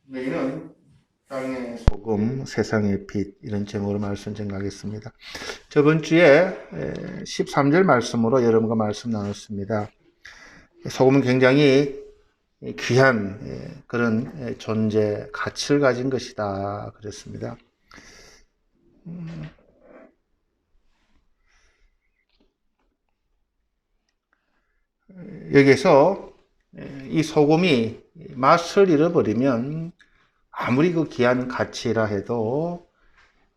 내일은 땅의 소금, 세상의 빛 이런 제목으로 말씀 전하겠습니다. 저번 주에 13절 말씀으로 여러분과 말씀 나눴습니다. 소금은 굉장히 귀한 그런 존재, 가치를 가진 것이다 그랬습니다. 여기서 이 소금이 맛을 잃어버리면 아무리 그 귀한 가치라 해도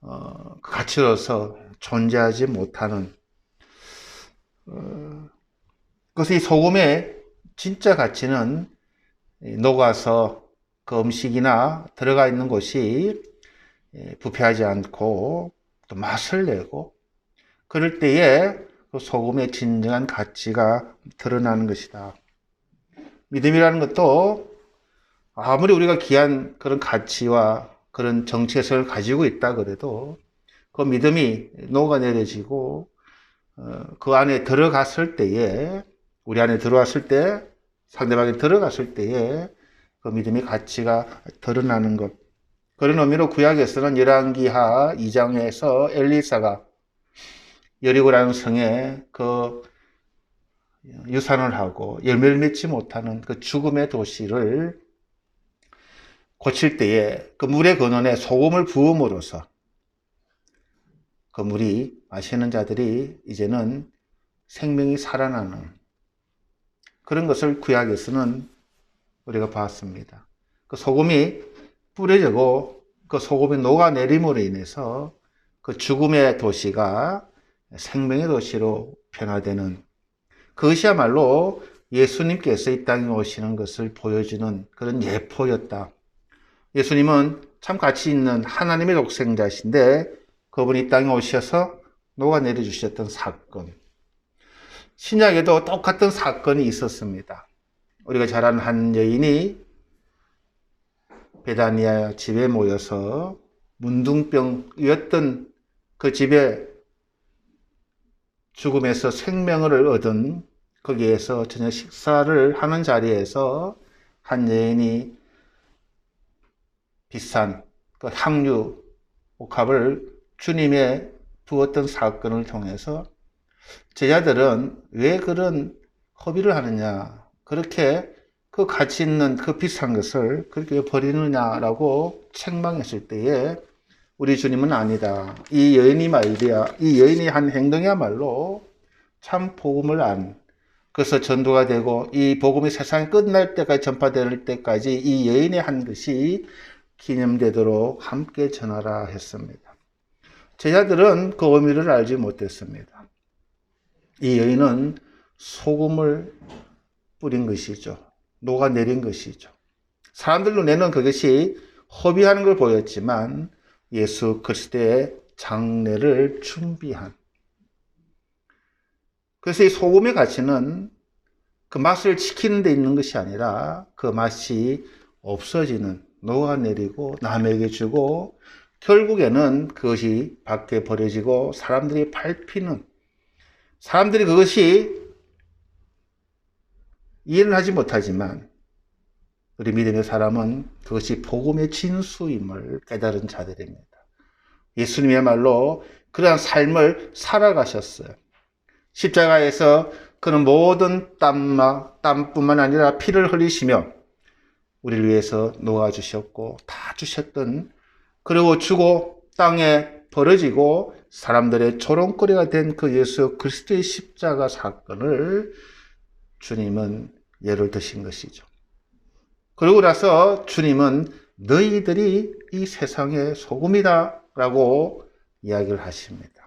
그 가치로서 존재하지 못하는 그래서 이 소금의 진짜 가치는 녹아서 그 음식이나 들어가 있는 곳이 부패하지 않고 또 맛을 내고 그럴 때에 그 소금의 진정한 가치가 드러나는 것이다. 믿음이라는 것도 아무리 우리가 귀한 그런 가치와 그런 정체성을 가지고 있다 그래도 그 믿음이 녹아내려지고 그 안에 들어갔을 때에 우리 안에 들어왔을 때 상대방이 들어갔을 때에 그 믿음의 가치가 드러나는 것. 그런 의미로 구약에서는 열왕기하 2장에서 엘리사가 여리고라는 성에 그 유산을 하고 열매를 맺지 못하는 그 죽음의 도시를 고칠 때에 그 물의 근원에 소금을 부음으로써 그 물이 마시는 자들이 이제는 생명이 살아나는 그런 것을 구약에서는 우리가 봤습니다. 그 소금이 뿌려지고 그 소금이 녹아내림으로 인해서 그 죽음의 도시가 생명의 도시로 변화되는 그것이야말로 예수님께서 이 땅에 오시는 것을 보여주는 그런 예포였다. 예수님은 참 가치 있는 하나님의 독생자신데 그분이 이 땅에 오셔서 녹아내려 주셨던 사건. 신약에도 똑같은 사건이 있었습니다. 우리가 잘 아는 한 여인이 베다니아 집에 모여서 문둥병이었던 그 집에 죽음에서 생명을 얻은 거기에서 저녁 식사를 하는 자리에서 한 여인이 비싼 그 향유 옥합을 주님에 부었던 사건을 통해서 제자들은 왜 그런 허비를 하느냐, 그렇게 그 가치 있는 그 비싼 것을 그렇게 버리느냐라고 책망했을 때에 우리 주님은 아니다. 이 여인이 말이야, 이 여인이 한 행동이야말로 참 복음을 그래서 전도가 되고 이 복음이 세상에 끝날 때까지 전파될 때까지 이 여인이 한 것이 기념되도록 함께 전하라 했습니다. 제자들은 그 의미를 알지 못했습니다. 이 여인은 소금을 뿌린 것이죠. 녹아내린 것이죠. 사람들 눈에는 그것이 허비하는 걸 보였지만 예수 그리스도의 장례를 준비한 그래서 이 소금의 가치는 그 맛을 지키는 데 있는 것이 아니라 그 맛이 없어지는 녹아내리고 남에게 주고 결국에는 그것이 밖에 버려지고 사람들이 밟히는 사람들이 그것이 이해는 하지 못하지만 우리 믿음의 사람은 그것이 복음의 진수임을 깨달은 자들입니다. 예수님이야말로 그러한 삶을 살아가셨어요. 십자가에서 그는 모든 땀뿐만 아니라 피를 흘리시며 우리를 위해서 놓아주셨고 다 주셨던 그리고 주고 땅에 버려지고 사람들의 조롱거리가 된 그 예수 그리스도의 십자가 사건을 주님은 예를 드신 것이죠. 그러고 나서 주님은 너희들이 이 세상의 소금이다 라고 이야기를 하십니다.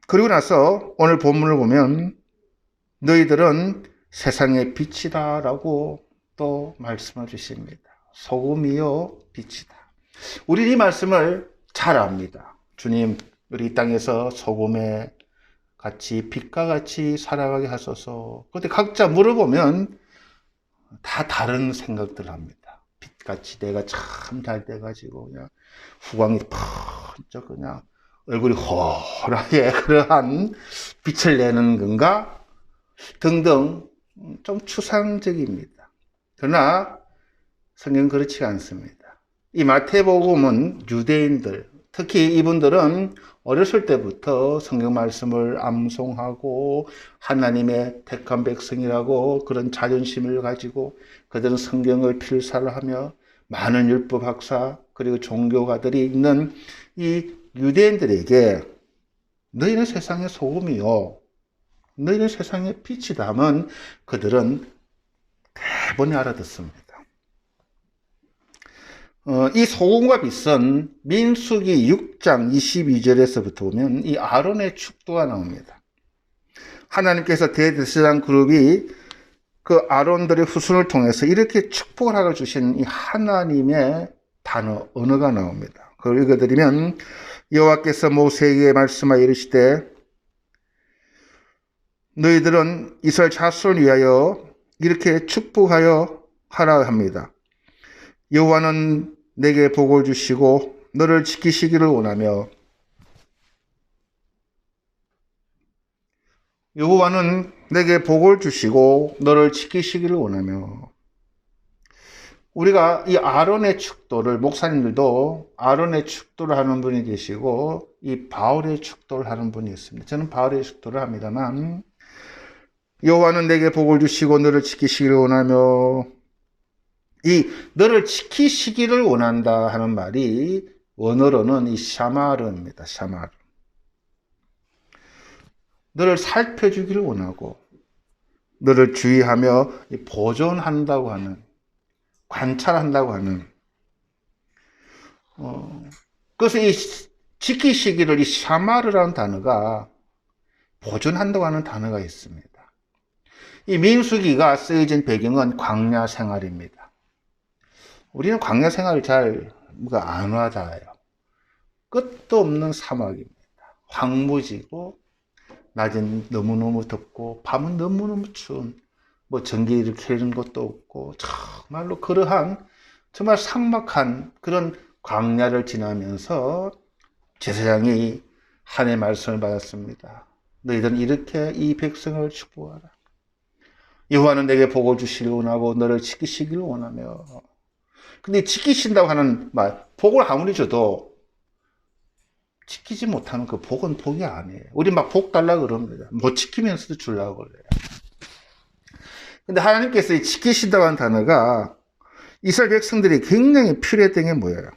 그리고 나서 오늘 본문을 보면 너희들은 세상의 빛이다 라고 또 말씀을 주십니다. 소금이요 빛이다. 우리 이 말씀을 잘 압니다. 주님 우리 이 땅에서 소금에 같이 빛과 같이 살아가게 하소서. 그런데 각자 물어보면 다 다른 생각들을 합니다. 빛같이 내가 참 잘 돼가지고 그냥 후광이 펀쩍 그냥 얼굴이 호라게 그러한 빛을 내는 건가? 등등 좀 추상적입니다. 그러나 성경은 그렇지 않습니다. 이 마태복음은 유대인들, 특히 이분들은 어렸을 때부터 성경 말씀을 암송하고 하나님의 택한 백성이라고 그런 자존심을 가지고 그들은 성경을 필사를 하며 많은 율법 학사 그리고 종교가들이 있는 이 유대인들에게 너희는 세상의 소금이요 너희는 세상의 빛이다 하면 그들은 대번에 알아듣습니다. 이 소금과 빛은 민수기 6장 22절에서부터 보면 이 아론의 축도가 나옵니다. 하나님께서 대제사장 그룹이 그 아론들의 후손을 통해서 이렇게 축복을 하여 주신 이 하나님의 단어, 언어가 나옵니다. 그걸 읽어드리면 여호와께서 모세에게 말씀하여 이르시되 너희들은 이스라엘 자손을 위하여 이렇게 축복하여 하라 합니다. 여호와는 내게 복을 주시고 너를 지키시기를 원하며 여호와는 내게 복을 주시고 너를 지키시기를 원하며 우리가 이 아론의 축도를 목사님들도 아론의 축도를 하는 분이 계시고 이 바울의 축도를 하는 분이 있습니다. 저는 바울의 축도를 합니다만 여호와는 내게 복을 주시고 너를 지키시기를 원하며 이 너를 지키시기를 원한다 하는 말이 원어로는 이 샤마르입니다. 샤마르. 너를 살펴주기를 원하고 너를 주의하며 보존한다고 하는 관찰한다고 하는 그래서 이 지키시기를 이 샤마르라는 단어가 보존한다고 하는 단어가 있습니다. 이 민수기가 쓰여진 배경은 광야 생활입니다. 우리는 광야 생활을 잘 안 와닿아요. 끝도 없는 사막입니다. 황무지고 낮은 너무너무 덥고 밤은 너무너무 추운 전기를 켜는 것도 없고 정말로 그러한 정말 삭막한 그런 광야를 지나면서 제사장이 하나님의 말씀을 받았습니다. 너희들은 이렇게 이 백성을 축복하라. 여호와는 내게 복을 주시기를 원하고 너를 지키시기를 원하며 근데 지키신다고 하는 말 복을 아무리 줘도 지키지 못하는 그 복은 복이 아니에요. 우리 막 복 달라고 그럽니다. 못 지키면서도 주려고 그래요. 근데 하나님께서 이 지키신다고 하는 단어가 이스라엘 백성들이 굉장히 필요했던 게 뭐예요?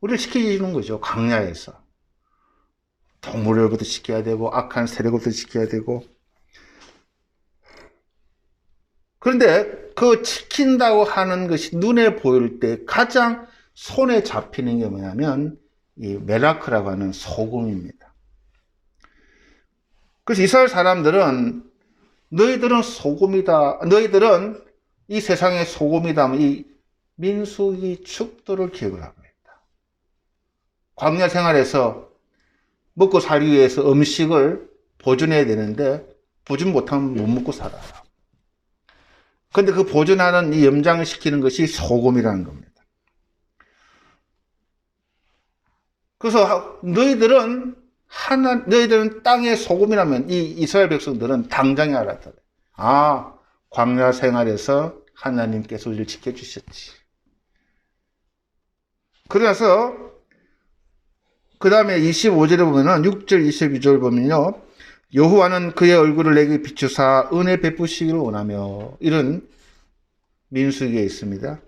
우리를 지켜주는 거죠. 광야에서. 동물들부터 지켜야 되고 악한 세력부터 지켜야 되고 그런데 그 지킨다고 하는 것이 눈에 보일 때 가장 손에 잡히는 게 뭐냐면 이 메라크라고 하는 소금입니다. 그래서 이스라엘 사람들은 너희들은 소금이다. 너희들은 이 세상의 소금이다. 이 민수기 축도를 기억을 합니다. 광야 생활에서 먹고 살기 위해서 음식을 보존해야 되는데 보존 못하면 못 먹고 살아요. 근데 그 보존하는 이 염장을 시키는 것이 소금이라는 겁니다. 그래서 너희들은 땅의 소금이라면 이 이스라엘 백성들은 당장에 알았다. 아, 광야 생활에서 하나님께서 우리를 지켜주셨지. 그래서 그 다음에 25절에 보면은 6절 22절 보면요. 여호와는 그의 얼굴을 내게 비추사 은혜 베푸시기를 원하며 이런 민수기에 있습니다.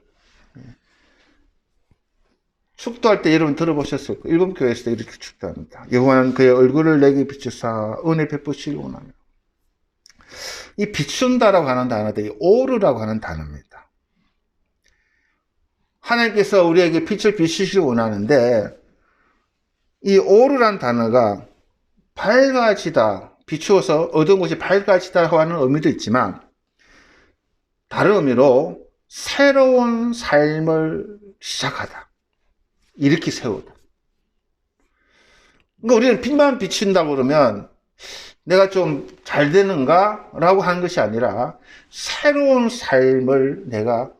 축도할 때 여러분 들어보셨을 거예요. 일본 교회에서도 이렇게 축도합니다. 여호와는 그의 얼굴을 내게 비추사 은혜 베푸시기를 원하며 이 비춘다라고 하는 단어도 이 오르라고 하는 단어입니다. 하나님께서 우리에게 빛을 비추시기 원하는데 이 오르란 단어가 밝아지다, 비추어서 어두운 곳이 밝아지다 하는 의미도 있지만 다른 의미로 새로운 삶을 시작하다, 일으키 세우다. 그러니까 우리는 빛만 비춘다고 그러면 내가 좀 잘 되는가? 라고 하는 것이 아니라 새로운 삶을 내가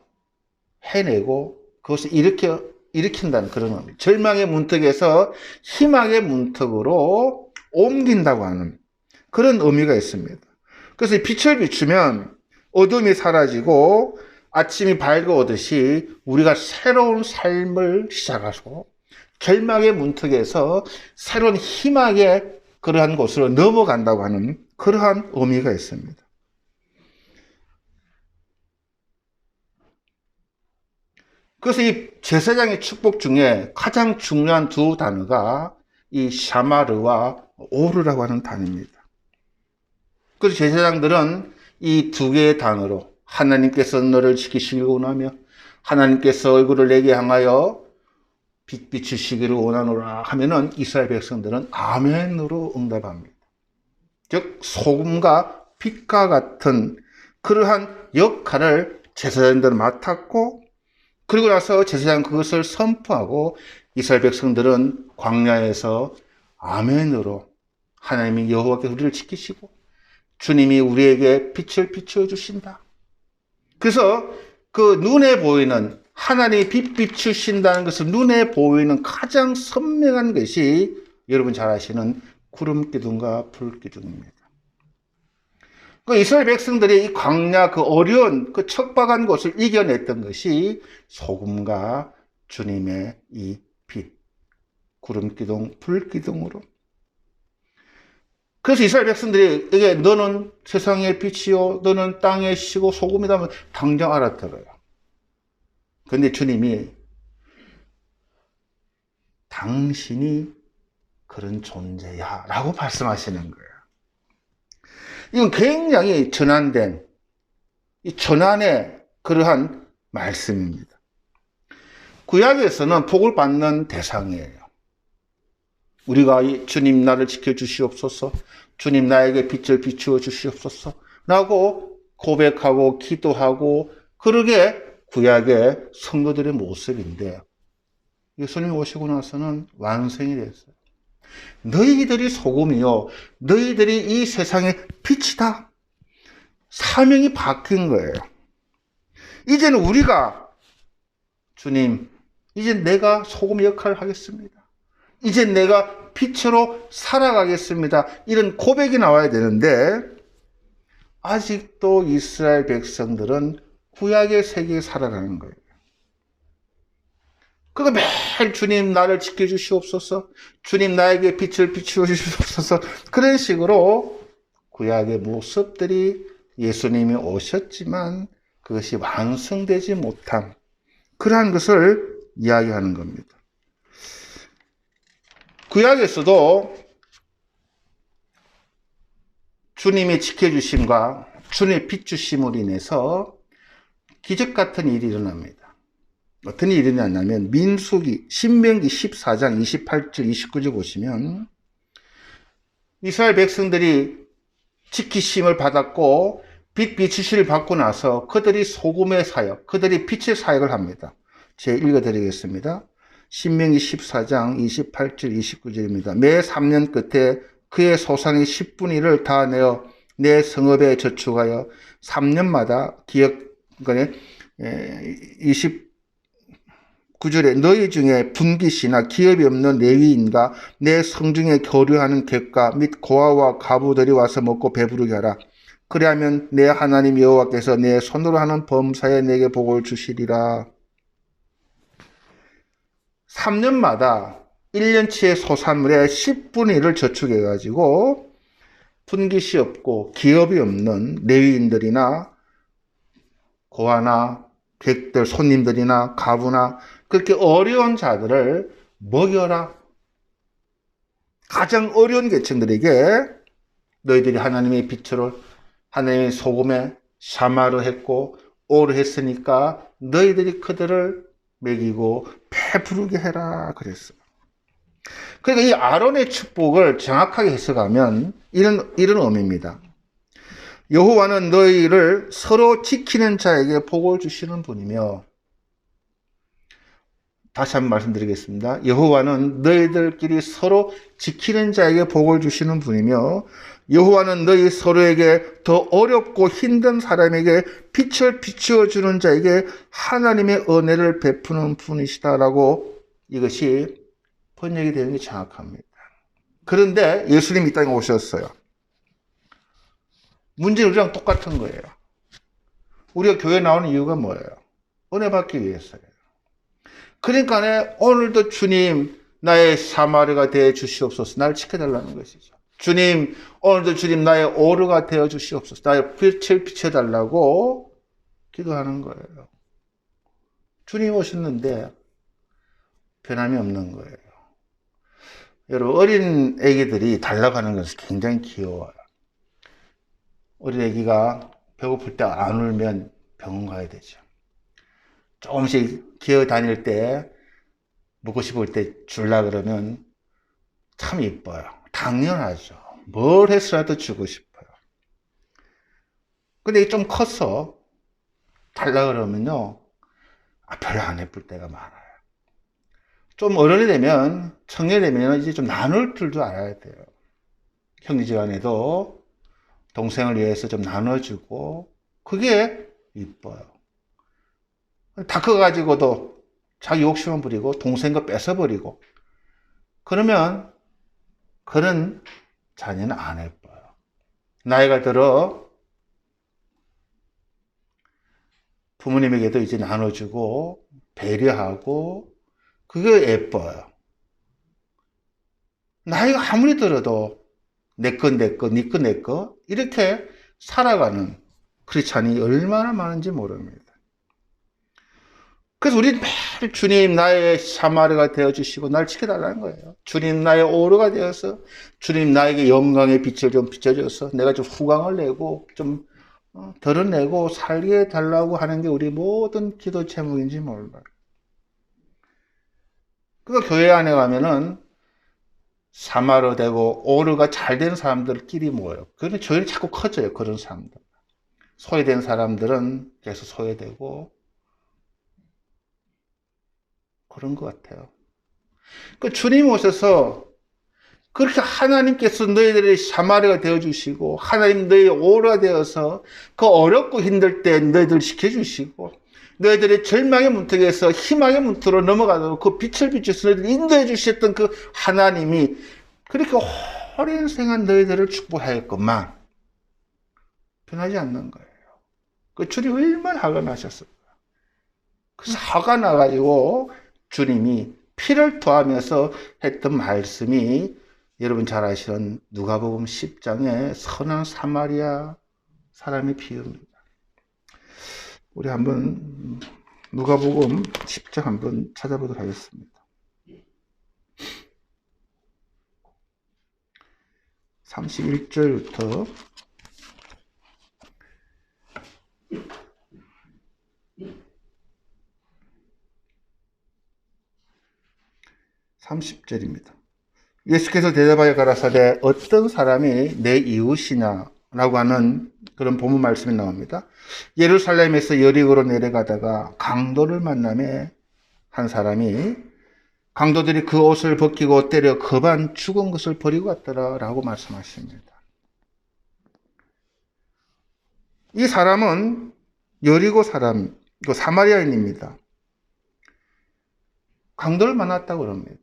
해내고 그것을 일으켜 일으킨다는 그런 의미. 절망의 문턱에서 희망의 문턱으로 옮긴다고 하는 그런 의미가 있습니다. 그래서 빛을 비추면 어둠이 사라지고 아침이 밝아오듯이 우리가 새로운 삶을 시작하고 절망의 문턱에서 새로운 희망의 그러한 곳으로 넘어간다고 하는 그러한 의미가 있습니다. 그래서 이 제사장의 축복 중에 가장 중요한 두 단어가 이 샤마르와 오르라고 하는 단어입니다. 그래서 제사장들은 이 두 개의 단어로 하나님께서 너를 지키시길 원하며 하나님께서 얼굴을 내게 향하여 빛 비추시기를 원하노라 하면은 이스라엘 백성들은 아멘으로 응답합니다. 즉 소금과 빛과 같은 그러한 역할을 제사장들은 맡았고, 그리고 나서 제사장 그것을 선포하고 이스라엘 백성들은 광야에서 아멘으로 하나님이 여호와께서 우리를 지키시고 주님이 우리에게 빛을 비추어 주신다. 그래서 그 눈에 보이는 하나님이 빛 비추신다는 것을 눈에 보이는 가장 선명한 것이 여러분 잘 아시는 구름 기둥과 불 기둥입니다. 그 이스라엘 백성들이 이 광야 그 어려운 그 척박한 곳을 이겨냈던 것이 소금과 주님의 이 빛, 구름 기둥, 불 기둥으로. 그래서 이스라엘 백성들에게 너는 세상의 빛이요, 너는 땅의 시고 소금이라면 당장 알아들어요. 그런데 주님이 당신이 그런 존재야 라고 말씀하시는 거예요. 이건 굉장히 전환된, 이 전환의 그러한 말씀입니다. 구약에서는 복을 받는 대상이에요. 우리가 주님 나를 지켜주시옵소서, 주님 나에게 빛을 비추어 주시옵소서 라고 고백하고 기도하고 그러게 구약의 성도들의 모습인데, 예수님이 오시고 나서는 완성이 됐어요. 너희들이 소금이요, 너희들이 이 세상의 빛이다. 사명이 바뀐 거예요. 이제는 우리가 주님, 이제 내가 소금 역할을 하겠습니다. 이제 내가 빛으로 살아가겠습니다. 이런 고백이 나와야 되는데 아직도 이스라엘 백성들은 구약의 세계에 살아가는 거예요. 그러니까 매일 주님 나를 지켜주시옵소서, 주님 나에게 빛을 비추어 주시옵소서, 그런 식으로 구약의 모습들이 예수님이 오셨지만 그것이 완성되지 못한 그러한 것을 이야기하는 겁니다. 구약에서도 주님의 지켜주심과 주님의 빛주심으로 인해서 기적 같은 일이 일어납니다. 어떤 일이 일어나냐면 민수기, 신명기 14장 28절 29절 보시면 이스라엘 백성들이 지키심을 받았고 빛 비추심을 받고 나서 그들이 소금의 사역, 그들이 빛의 사역을 합니다. 제가 읽어드리겠습니다. 신명기 14장 28절 29절입니다. 매 3년 끝에 그의 소산의 10분의 1을 다 내어 내 성읍에 저축하여 3년마다 기업권에 29절에 너희 중에 분깃이나 기업이 없는 레위인과 내 성중에 교류하는 객가 및 고아와 가부들이 와서 먹고 배부르게 하라. 그리하면 내 하나님 여호와께서 내 손으로 하는 범사에 내게 복을 주시리라. 3년마다 1년치의 소산물의 10분의 1을 저축해가지고 분깃이 없고 기업이 없는 레위인들이나 고아나 객들, 손님들이나 가부나 그렇게 어려운 자들을 먹여라. 가장 어려운 계층들에게 너희들이 하나님의 빛으로 하나님의 소금에 샤마르 했고 오르 했으니까 너희들이 그들을 먹이고 배부르게 해라 그랬어요. 그러니까 이 아론의 축복을 정확하게 해석하면 이런 의미입니다. 여호와는 너희를 서로 지키는 자에게 복을 주시는 분이며 다시 한번 말씀드리겠습니다. 여호와는 너희들끼리 서로 지키는 자에게 복을 주시는 분이며 여호와는 너희 서로에게 더 어렵고 힘든 사람에게 빛을 비추어 주는 자에게 하나님의 은혜를 베푸는 분이시다라고 이것이 번역이 되는 게 정확합니다. 그런데 예수님이 이 땅에 오셨어요. 문제는 우리랑 똑같은 거예요. 우리가 교회 나오는 이유가 뭐예요? 은혜 받기 위해서예요. 그러니까 오늘도 주님 나의 사마리아가 되어 주시옵소서. 나를 지켜달라는 것이죠. 주님 오늘도 주님 나의 오르가 되어 주시옵소서. 나의 빛을 비춰달라고 기도하는 거예요. 주님 오셨는데 변함이 없는 거예요. 여러분 어린 애기들이 달라고 하는 것은 굉장히 귀여워요. 어린 애기가 배고플 때 안 울면 병원 가야 되죠. 조금씩 기어 다닐 때 먹고 싶을 때 줄라 그러면 참 이뻐요. 당연하죠. 뭘 해서라도 주고 싶어요. 근데 좀 컸어. 달라 그러면요. 별로 안 예쁠 때가 많아요. 좀 어른이 되면, 청년이 되면 이제 좀 나눌 줄도 알아야 돼요. 형제지간에도 동생을 위해서 좀 나눠주고, 그게 이뻐요. 다 커가지고도 자기 욕심만 부리고 동생 거 뺏어버리고 그러면 그런 자녀는 안 예뻐요. 나이가 들어 부모님에게도 이제 나눠주고 배려하고 그게 예뻐요. 나이가 아무리 들어도 내 거, 내 거, 네 거, 내 거 이렇게 살아가는 크리스찬이 얼마나 많은지 모릅니다. 그래서 우리는 매일 주님 나의 사마리아가 되어주시고 날 지켜달라는 거예요. 주님 나의 오르가 되어서 주님 나에게 영광의 빛을 좀 비춰줘서 내가 좀 후광을 내고 좀 덜어내고 살게 해달라고 하는 게 우리 모든 기도 제목인지 몰라요. 그러니까 교회 안에 가면은 사마리아 되고 오르가 잘 된 사람들끼리 모여요. 그런데 교회는 자꾸 커져요. 그런 사람들. 소외된 사람들은 계속 소외되고 그런 것 같아요. 그 주님 오셔서 그렇게 하나님께서 너희들의 사마리아가 되어주시고 하나님 너희 오르가 되어서 그 어렵고 힘들 때 너희들 지켜주시고 너희들의 절망의 문턱에서 희망의 문턱으로 넘어가도록 그 빛을 비추어서 너희들 인도해 주셨던 그 하나님이 그렇게 오랜 생활 너희들을 축복하였건만 변하지 않는 거예요. 그 주님 얼마나 화가 나셨을까. 그래서 화가 나가지고 주님이 피를 토하면서 했던 말씀이 여러분 잘 아시는 누가복음 10장의 선한 사마리아 사람의 비유입니다. 우리 한번 누가복음 10장 한번 찾아보도록 하겠습니다. 31절부터 30절입니다. 예수께서 대답하여 가라사대 어떤 사람이 내 이웃이냐 라고 하는 그런 본문 말씀이 나옵니다. 예루살렘에서 여리고로 내려가다가 강도를 만나매 한 사람이 강도들이 그 옷을 벗기고 때려 거반 죽은 것을 버리고 갔더라 라고 말씀하십니다. 이 사람은 여리고 사람, 사마리아인입니다. 강도를 만났다고 그럽니다.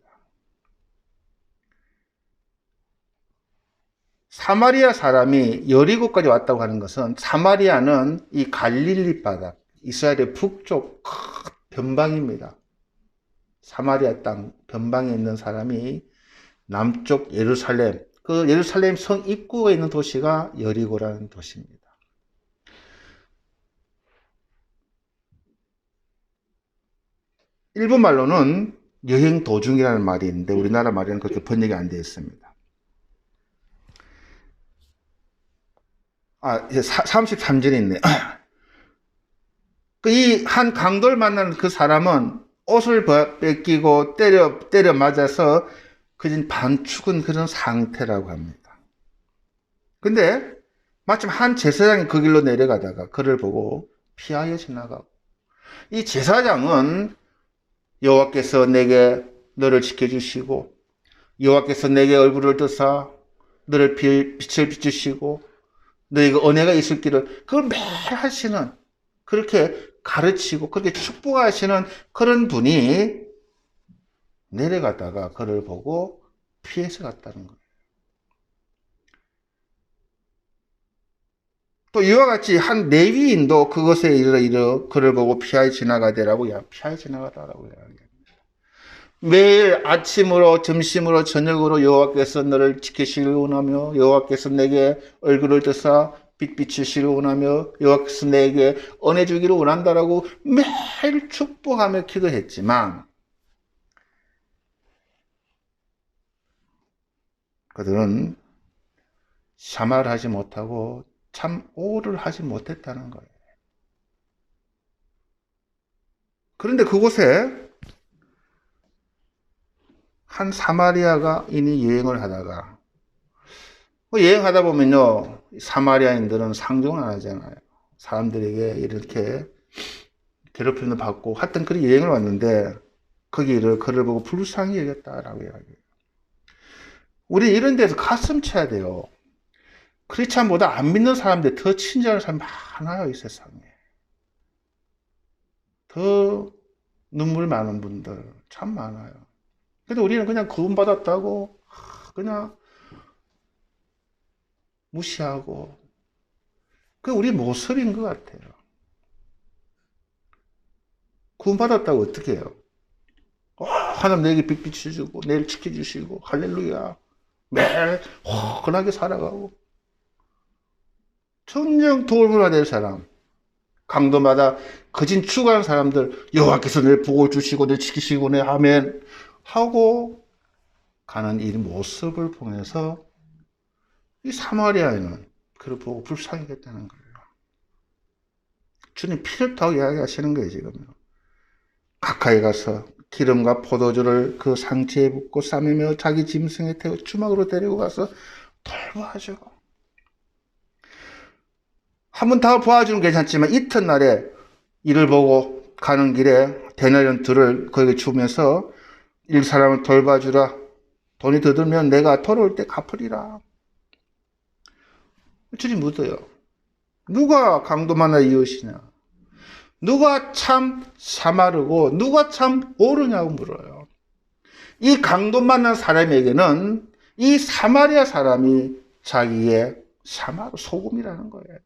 사마리아 사람이 여리고까지 왔다고 하는 것은 사마리아는 이 갈릴리 바다, 이스라엘의 북쪽 큰 변방입니다. 사마리아 땅 변방에 있는 사람이 남쪽 예루살렘, 그 예루살렘 성 입구에 있는 도시가 여리고라는 도시입니다. 일본 말로는 여행 도중이라는 말이 있는데 우리나라 말에는 그렇게 번역이 안 되어 있습니다. 33절에 있네. 이 한 강도를 만나는 그 사람은 옷을 뺏기고 때려 맞아서 그진 반 죽은 그런 상태라고 합니다. 근데 마침 한 제사장이 그 길로 내려가다가 그를 보고 피하여 지나가고 이 제사장은 여호와께서 내게 너를 지켜주시고 여호와께서 내게 얼굴을 뜨사 너를 빛을 비추시고 너에게 은혜가 있을 길을 그걸 매일 하시는 그렇게 가르치고 그렇게 축복하시는 그런 분이 내려가다가 그를 보고 피해서 갔다는 거예요. 또 이와 같이 한 레위인도 그것에 이르러 그를 보고 피하여 지나가더라고 피하여 지나가더라고 이야기합니다. 매일 아침으로 점심으로 저녁으로 여호와께서 너를 지키시길 원하며 여호와께서 내게 얼굴을 드사 빛 비추시길 원하며 여호와께서 내게 은혜 주기를 원한다라고 매일 축복하며 기도했지만 그들은 샤마를 하지 못하고 참 오를 하지 못했다는 거예요. 그런데 그곳에 한 사마리아인이 여행을 하다가 여행하다 보면요 사마리아인들은 상종을 안 하잖아요. 사람들에게 이렇게 괴롭힘도 받고 하여튼 그런 여행을 왔는데 거기를 그를 보고 불쌍히 여겼다라고 이야기해요. 우리 이런 데서 가슴 쳐야 돼요. 크리스찬보다 안 믿는 사람들 더 친절한 사람이 많아요 이 세상에. 더 눈물 많은 분들 참 많아요. 근데 우리는 그냥 구원받았다고 그냥 무시하고 그게 우리 모습인 것 같아요. 구원받았다고 어떻게 해요? 하나님 내게 빛 비춰주고 내일 지켜주시고 할렐루야 매일 화끈하게 살아가고 정녕 도움을 될 사람 강도마다 거진 추구하는 사람들 여호와께서 내 복을 주시고 내 지키시고 내 아멘 하고 가는 이 모습을 보면서 이 사마리아인은 그를 보고 불쌍히겠다는 거예요. 주님 피를 타고 이야기하시는 거예요 지금. 가까이 가서 기름과 포도주를 그 상체에 붓고 싸매며 자기 짐승에 태워 주막으로 데리고 가서 돌보아줘. 한 번 더 보아주는 괜찮지만 이튿날에 이를 보고 가는 길에 데나리온들을 거기에 주면서 일 사람을 돌봐주라. 돈이 더 들면 내가 돌아올 때 갚으리라. 주님 묻어요. 누가 강도 만나 이웃이냐? 누가 참 사마르고 누가 참 옳으냐고 물어요. 이 강도 만난 사람에게는 이 사마리아 사람이 자기의 사마르 소금이라는 거예요.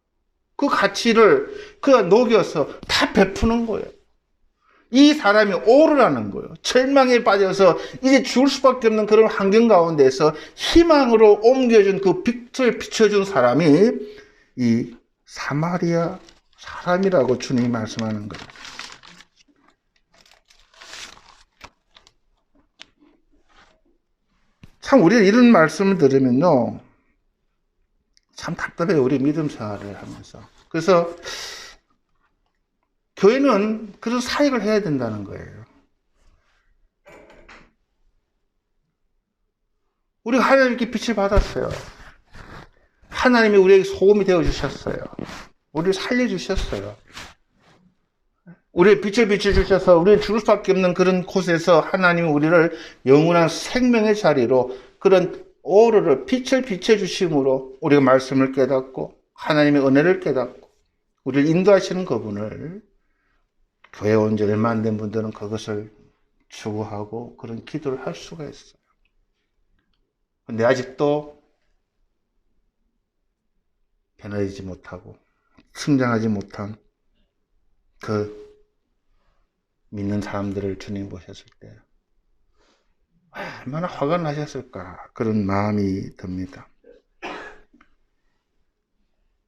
그 가치를 그가 녹여서 다 베푸는 거예요. 이 사람이 오르라는 거예요. 절망에 빠져서 이제 죽을 수밖에 없는 그런 환경 가운데서 희망으로 옮겨준 그 빛을 비춰준 사람이 이 사마리아 사람이라고 주님이 말씀하는 거예요. 참 우리가 이런 말씀을 들으면요 참 답답해요. 우리 믿음 생활을 하면서. 그래서 교회는 그런 사역을 해야 된다는 거예요. 우리가 하나님께 빛을 받았어요. 하나님이 우리에게 소금이 되어주셨어요. 우리를 살려주셨어요. 우리의 빛을 비춰주셔서 우리는 죽을 수밖에 없는 그런 곳에서 하나님이 우리를 영원한 생명의 자리로 그런 오르를 빛을 비춰주심으로 우리가 말씀을 깨닫고 하나님의 은혜를 깨닫고 우리를 인도하시는 그분을 교회 온 지 얼마 안 된 분들은 그것을 추구하고 그런 기도를 할 수가 있어요. 근데 아직도 변화되지 못하고 성장하지 못한 그 믿는 사람들을 주님 보셨을 때 얼마나 화가 나셨을까 그런 마음이 듭니다.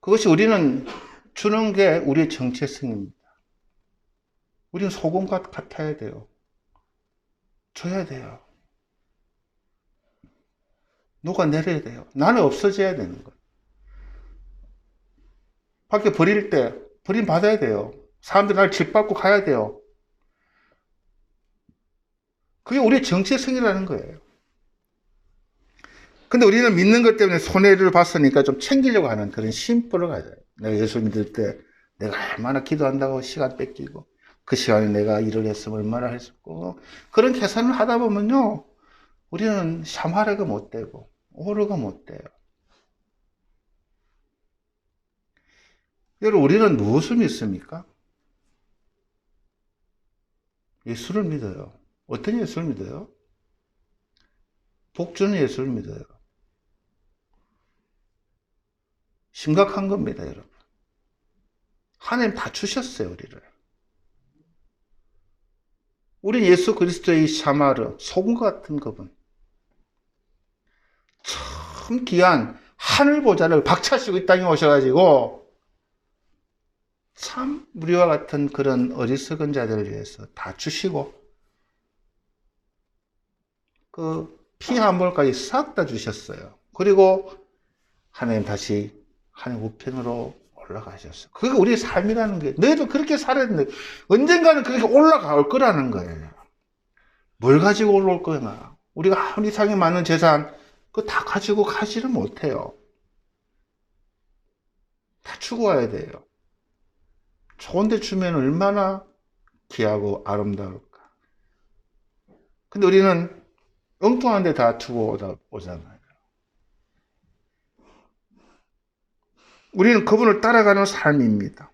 그것이 우리는 주는 게 우리의 정체성입니다. 우리는 소금 같아야 돼요. 줘야 돼요. 녹아내려야 돼요. 나는 없어져야 되는 거예요. 밖에 버릴 때 버림 받아야 돼요. 사람들이 나를 짓밟고 가야 돼요. 그게 우리의 정체성이라는 거예요. 근데 우리는 믿는 것 때문에 손해를 봤으니까 좀 챙기려고 하는 그런 심보를 가져요. 내가 예수 믿을 때 내가 얼마나 기도한다고 시간 뺏기고 그 시간에 내가 일을 했으면 얼마나 했었고, 그런 계산을 하다 보면요, 우리는 샤마르가 못 되고, 오르가 못 돼요. 여러분, 우리는 무엇을 믿습니까? 예수를 믿어요. 어떤 예수를 믿어요? 복 주는 예수를 믿어요. 심각한 겁니다, 여러분. 하나님 다 주셨어요, 우리를. 우리 예수 그리스도의 샤마르, 소금과 같은 그분. 참 귀한 하늘 보좌를 박차시고 이 땅에 오셔가지고 참 우리와 같은 그런 어리석은 자들을 위해서 다 주시고 그 피 한 볼까지 싹 다 주셨어요. 그리고 하나님 다시 하나님 우편으로 올라가셨어요. 그게 우리의 삶이라는 게, 너희도 그렇게 살았는데 언젠가는 그렇게 올라갈 거라는 거예요. 뭘 가지고 올라올 거냐? 우리가 아무리 상에 많은 재산 그거 다 가지고 가지를 못해요. 다 주고 와야 돼요. 좋은 데 주면 얼마나 귀하고 아름다울까. 근데 우리는 엉뚱한 데 다 주고 오잖아요. 우리는 그분을 따라가는 삶입니다.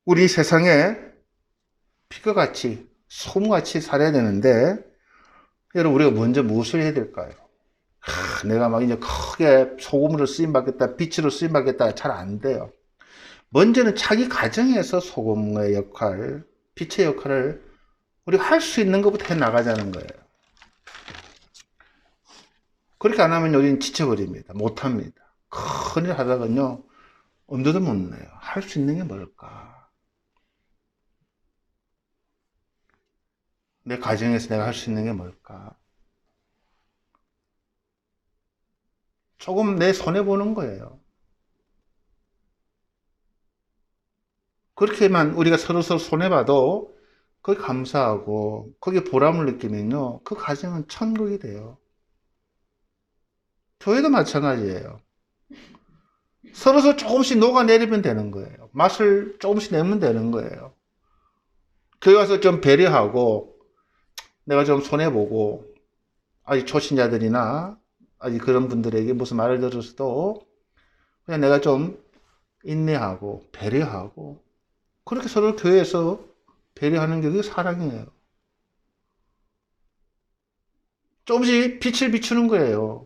우리 세상에 피가 같이 소금같이 살아야 되는데, 여러분, 우리가 먼저 무엇을 해야 될까요? 내가 막 이제 크게 소금으로 쓰임받겠다, 빛으로 쓰임받겠다, 잘 안 돼요. 먼저는 자기 가정에서 소금의 역할, 빛의 역할을 우리가 할 수 있는 것부터 해 나가자는 거예요. 그렇게 안 하면 우리는 지쳐버립니다. 못합니다. 큰일 하다가요, 엄두도 못 내요. 할 수 있는 게 뭘까? 내 가정에서 내가 할 수 있는 게 뭘까? 조금 내 손해보는 거예요. 그렇게만 우리가 서로 손해봐도 거기 감사하고 거기에 보람을 느끼면요, 그 가정은 천국이 돼요. 교회도 마찬가지예요. 서로 조금씩 녹아내리면 되는 거예요. 맛을 조금씩 내면 되는 거예요. 교회 와서 좀 배려하고 내가 좀 손해보고, 아직 초신자들이나 아직 그런 분들에게 무슨 말을 들었어도 그냥 내가 좀 인내하고 배려하고, 그렇게 서로 교회에서 배려하는 게 그게 사랑이에요. 조금씩 빛을 비추는 거예요.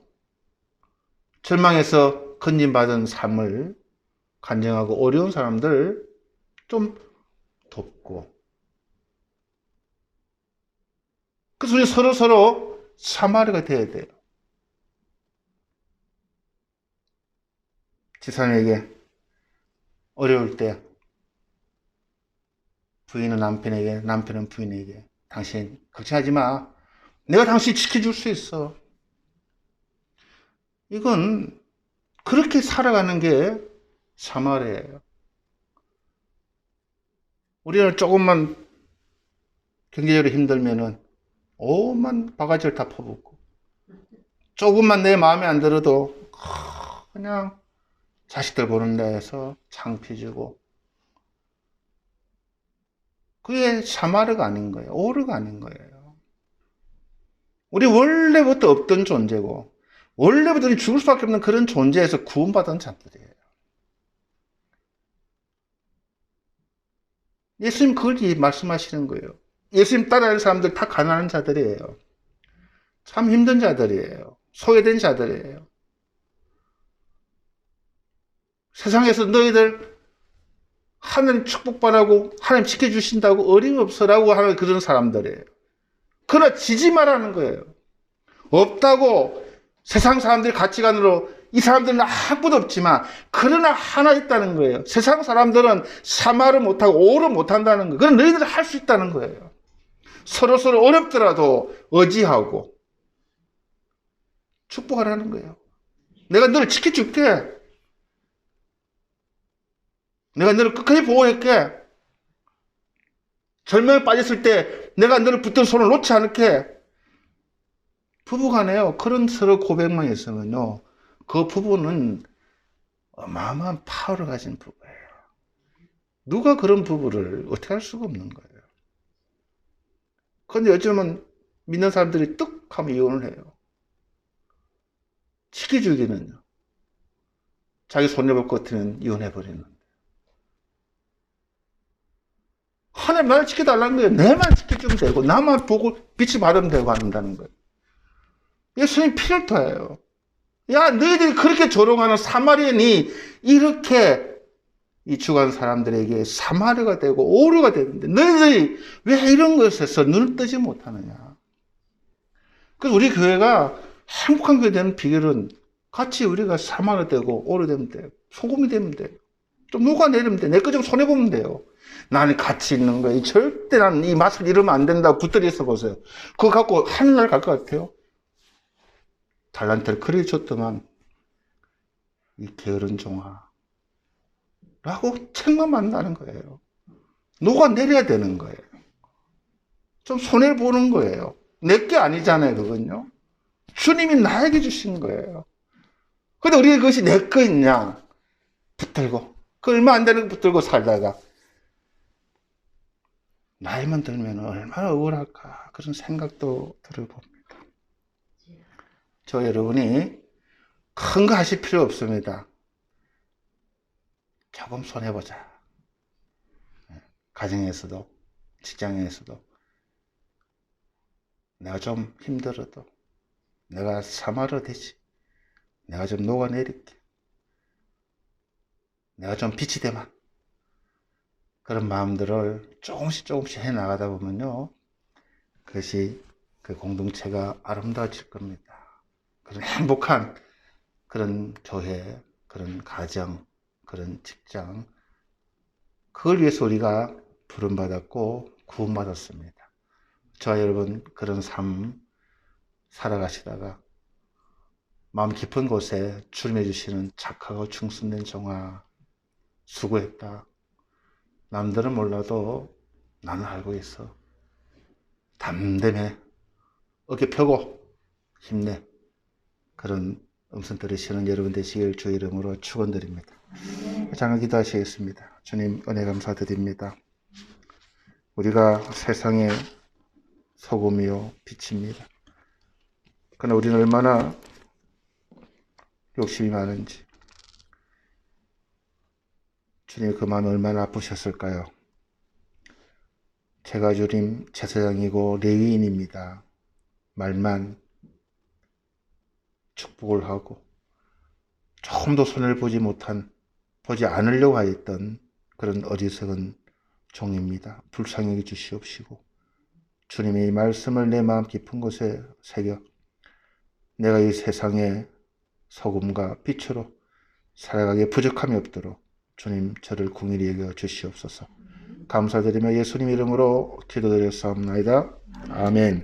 절망에서 건진받은 삶을 간증하고 어려운 사람들 좀 돕고, 그래서 우리 서로 사마리아가 돼야 돼요. 집사람에게 어려울 때 부인은 남편에게, 남편은 부인에게, 당신 걱정하지 마, 내가 당신 지켜줄 수 있어. 이건 그렇게 살아가는 게 사마리아예요. 우리는 조금만 경제적으로 힘들면은 오만 바가지를 다 퍼붓고, 조금만 내 마음에 안 들어도 그냥 자식들 보는 데에서 창피 주고, 그게 사마르가 아닌 거예요. 오르가 아닌 거예요. 우리 원래부터 없던 존재고, 원래부터 죽을 수밖에 없는 그런 존재에서 구원받은 자들이에요. 예수님 그걸 말씀하시는 거예요. 예수님 따라할 사람들 다 가난한 자들이에요. 참 힘든 자들이에요. 소외된 자들이에요. 세상에서 너희들 하나님 축복바라고 하나님 지켜주신다고 어림없으라고 하는 그런 사람들이에요. 그러나 지지 말라는 거예요. 없다고 세상 사람들의 가치관으로 이 사람들은 아무것도 없지만 그러나 하나 있다는 거예요. 세상 사람들은 사마를 못하고 오를 못한다는 거예요. 그럼 너희들은 할 수 있다는 거예요. 서로 어렵더라도 의지하고 축복하라는 거예요. 내가 너를 지켜줄게. 내가 너를 끝까지 보호할게. 절망에 빠졌을 때 내가 너를 붙든 손을 놓지 않을게. 부부간에요, 그런 서로 고백만 있으면요, 그 부부는 어마어마한 파워를 가진 부부예요. 누가 그런 부부를 어떻게 할 수가 없는 거예요. 근데 요즘은 믿는 사람들이 뚝 하면 이혼을 해요. 치기주기는요. 자기 손해볼 것 같으면 이혼해버리는. 하나님 나를 지켜달라는 거예요. 내만 지켜주면 되고, 나만 보고 빛을 받으면 되고 한다는 거예요. 예수님 피를 토해요. 야, 너희들이 그렇게 조롱하는 사마리아인이 이렇게 이 죽은 사람들에게 사마리아가 되고 오류가 되는데, 너희들이 왜 이런 것에서 눈을 뜨지 못하느냐. 그래서 우리 교회가 행복한 교회 되는 비결은 같이 우리가 사마리아 되고 오류 되면 돼요. 소금이 되면 돼요. 좀 녹아내리면 돼. 내 거 좀 손해보면 돼요. 나는 같이 있는 거예요. 절대 나는 이 맛을 잃으면 안 된다고 붙들이 있어 보세요. 그거 갖고 하늘날 갈 것 같아요? 달란트를 그리 줬더만 이 게으른 종아 라고 책만 만나는 거예요. 녹아내려야 되는 거예요. 좀 손해보는 거예요. 내 게 아니잖아요, 그건요. 주님이 나에게 주신 거예요. 근데 우리가 그것이 내 거 있냐? 붙들고, 그 얼마 안 되는 거 붙들고 살다가 나이만 들면 얼마나 우울할까 그런 생각도 들어봅니다. 저 여러분이 큰 거 하실 필요 없습니다. 조금 손해보자. 가정에서도 직장에서도 내가 좀 힘들어도 내가 사마리아 되지. 내가 좀 녹아내릴게. 내가 좀 빛이 되마. 그런 마음들을 조금씩 해나가다 보면요. 그것이 그 공동체가 아름다워질 겁니다. 그런 행복한 그런 교회, 그런 가정, 그런 직장, 그걸 위해서 우리가 부름받았고 구원받았습니다. 저와 여러분 그런 삶 살아가시다가 마음 깊은 곳에 주님이 주시는 착하고 충성된 종아 수고했다. 남들은 몰라도 나는 알고 있어. 담대해. 어깨 펴고 힘내. 그런 음성 들으시는 여러분 되시길 주의 이름으로 축원드립니다. 잠깐 기도하시겠습니다. 주님 은혜 감사드립니다. 우리가 세상의 소금이요 빛입니다. 그러나 우리는 얼마나 욕심이 많은지 주님 그 마음이 얼마나 아프셨을까요? 제가 주님 제사장이고 레위인입니다. 말만 축복을 하고 조금도 손해를 보지 않으려고 하였던 그런 어리석은 종입니다. 불쌍히 여겨 주시옵시고 주님의 이 말씀을 내 마음 깊은 곳에 새겨 내가 이 세상의 소금과 빛으로 살아가기에 부족함이 없도록 주님 저를 긍휼히 여겨 주시옵소서. 감사드리며 예수님 이름으로 기도드렸사옵나이다. 아멘.